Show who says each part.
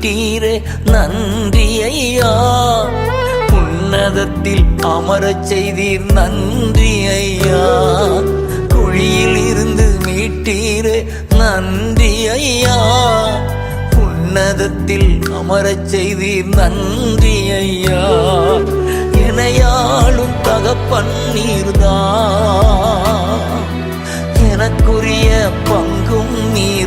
Speaker 1: மீட்டீரே நன்றி ஐயா. உன்னதத்தில் அமரச் செய்தீர் நன்றி ஐயா. குழியில் இருந்து மீட்டீரே நன்றி ஐயா. உன்னதத்தில் அமரச் செய்தீர் நன்றி ஐயா. எனையாளும் தகப்பன் நீர்தான், எனக்குரிய பங்கும் நீர்